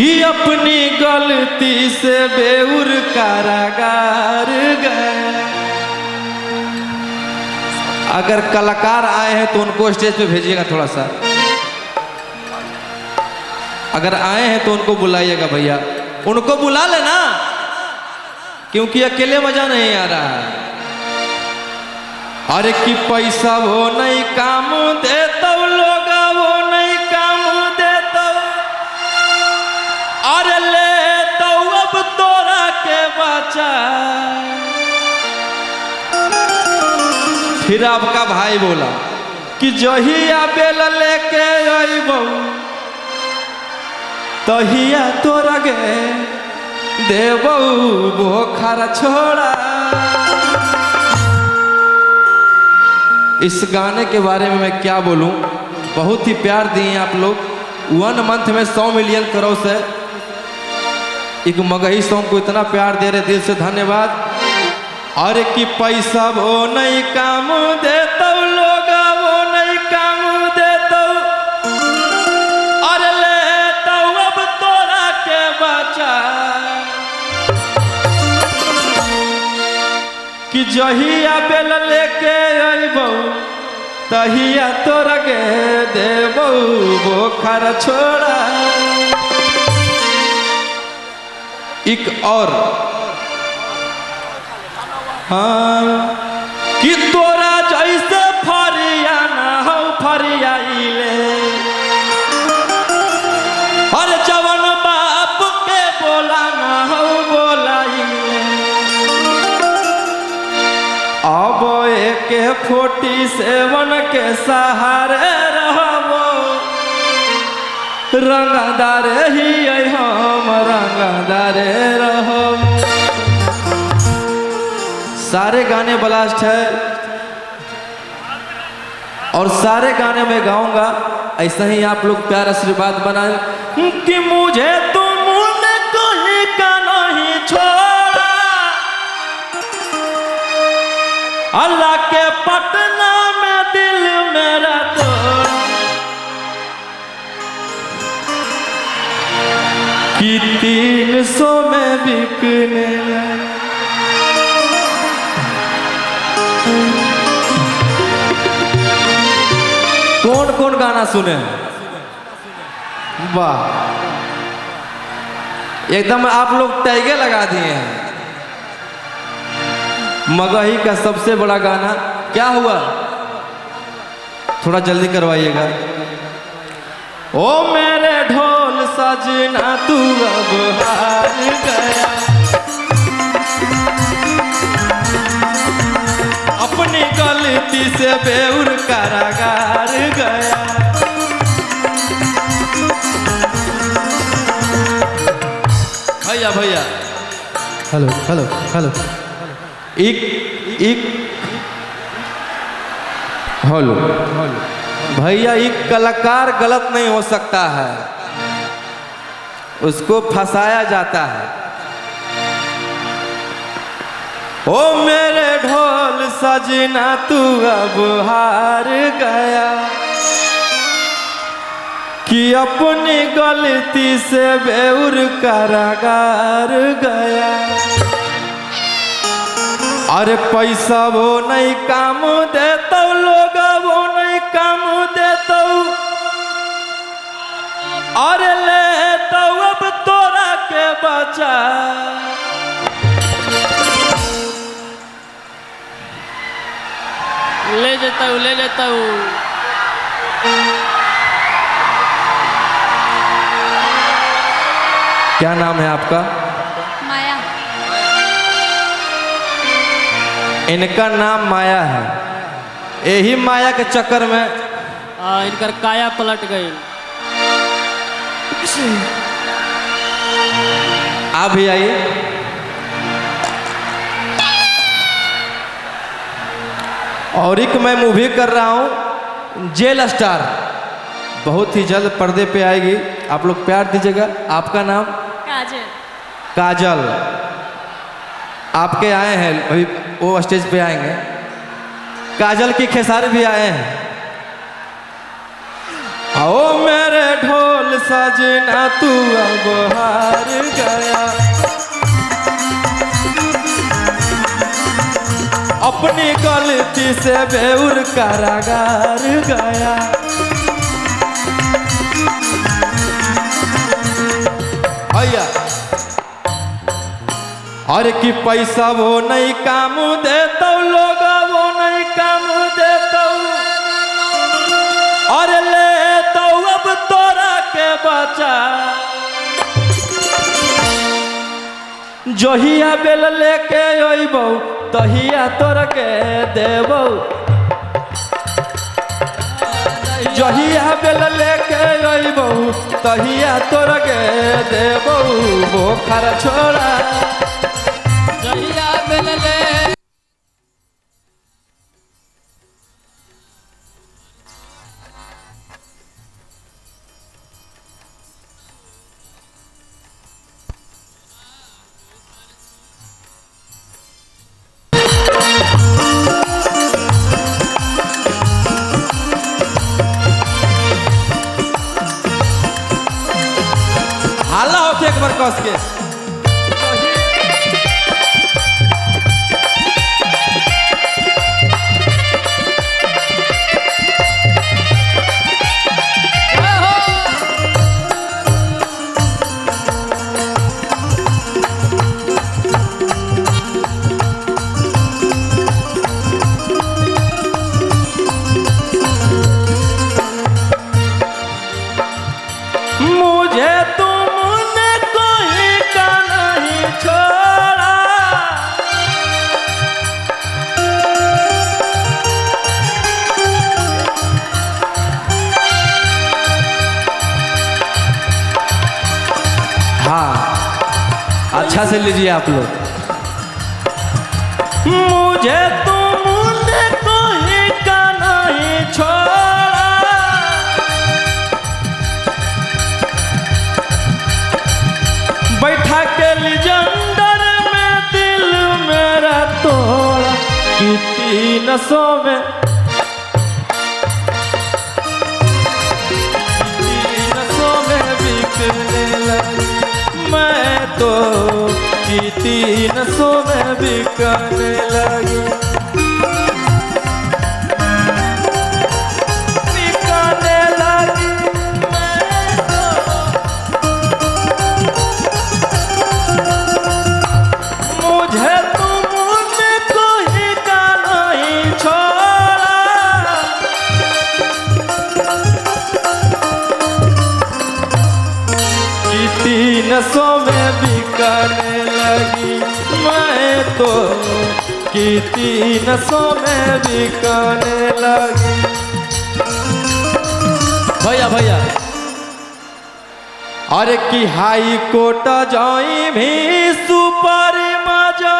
कि अपनी गलती से बेउर कारागार गए। अगर कलाकार आए हैं तो उनको स्टेज पे भेजिएगा थोड़ा सा। अगर आए हैं तो उनको बुलाइएगा भैया, उनको बुला लेना, क्योंकि अकेले मजा नहीं आ रहा है। अरे कि पैसा वो नहीं काम देता लोग, वो नहीं काम देता। अरे ले तो अब तोरा के बचा। फिर आपका भाई बोला कि जहिया बेल लेके अइबौ तहिया तोरा गे देबौ बोखर छोड़ा। इस गाने के बारे में मैं क्या बोलूं, बहुत ही प्यार दिए आप लोग। 1 मंथ में 100 मिलियन क्रॉस है। एक मगही सॉन्ग को इतना प्यार दे रहे, दिल से धन्यवाद। अरे कि पैसा वो नहीं काम देता लोग, वो नहीं काम देता। अरे ले तो अब तोरा के बचा। कि जहिया बेल लेके अइबौ तहिया तोरा के देबौ बोखर छोड़ा। एक और हाँ कि तोरा जैसे फरिया ना हो फरियाइले। अरे जवन बाप के बोला ना हो बोलाइले। अब एक 47 के सहारे रहबो, रंगदार ही हम रंगदारे रहो। सारे गाने ब्लास्ट है और सारे गाने में गाऊंगा। ऐसा ही आप लोग प्यार आशीर्वाद बनाए कि मुझे तुमने कहीं का नहीं छोड़ा। अल्लाह के पटना में दिल मेरा तोड़ा। कि 300 में बिकने लगा। कौन कौन गाना सुने? वाह, एकदम आप लोग टैगे लगा दिए हैं। मगही का सबसे बड़ा गाना क्या हुआ, थोड़ा जल्दी करवाइएगा। ओ मेरे ढोल सजना तू अब हार गया। अपनी गलती से बेउर कारागार गया। भैया भैया हेलो हेलो हेलो एक हेलो भैया, एक कलाकार गलत नहीं हो सकता है, उसको फंसाया जाता है। ओ मेरे ढोल सजना तू अब हार गया। कि अपनी गलती से बेउर कारागार गया। अरे पैसा वो नहीं काम देता लोग, वो नहीं काम देता। अरे ले तो अब तोरा के बचा। ले जाता हूँ, ले जाता हूँ। क्या नाम है आपका? माया। इनका नाम माया है। यही माया के चक्कर में इनकर काया पलट गई। आप भी आइए। और एक मैं मूवी कर रहा हूँ जेल स्टार, बहुत ही जल्द पर्दे पे आएगी, आप लोग प्यार दीजिएगा। आपका नाम? काजल। काजल, आपके आए हैं अभी, वो स्टेज पे आएंगे। काजल की खेसारी भी आए हैं। आओ मेरे ढोल सजना तू अब हार गया। अपनी गलती से बेउर कारागार गया। भैया अरे कि पैसा वो नहीं काम देता लोग, वो नहीं काम देता अरे ले तो अब तोरा के बचा। जहिया बेल लेके अइबौ तहिया तोरा के देबौ। जहिया बेल लेके अइबौ तहिया तोरा के देबौ। बोखर छोड़ा जहिया बेल ले हाला होके एक बार कस के। मुझे तुमने कोई का नहीं छोड़ा। हाँ अच्छा से लीजिए आप लोग। मुझे तुमने कोई का नहीं छोड़ा। बैठा के लिजंडर में दिल मेरा तोड़ा। कि नसों में नसों में बिकने लगी मैं तो। कि नसों में बिकने लगी बिकने लगी मैं तो। मुझे तुमने कोई का नहीं छोड़ा। कि नसों में बिकने लगी मैं तो। कि नसों में बिकने लगी। भैया भैया अरे कि हाई कोर्ट जाई भी सुपर मजा